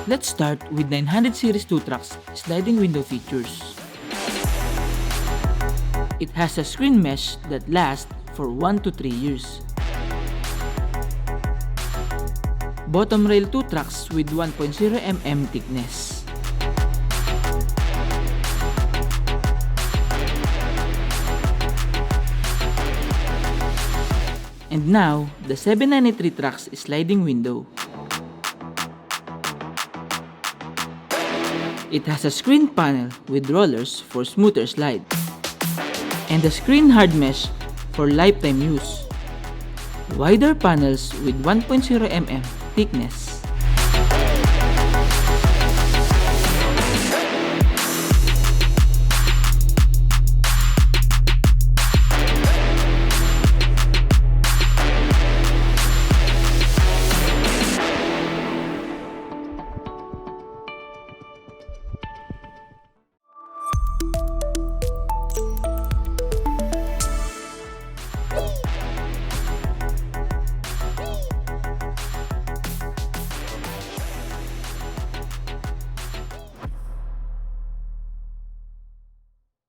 Let's start with 900 series 2 trucks sliding window features. It has a screen mesh that lasts for 1 to 3 years. Bottom rail 2 trucks with 1.0 mm thickness. And now, the 793 trucks sliding window. It has a screen panel with rollers for smoother slide, and a screen hard mesh for lifetime use. Wider panels with 1.0 mm thickness.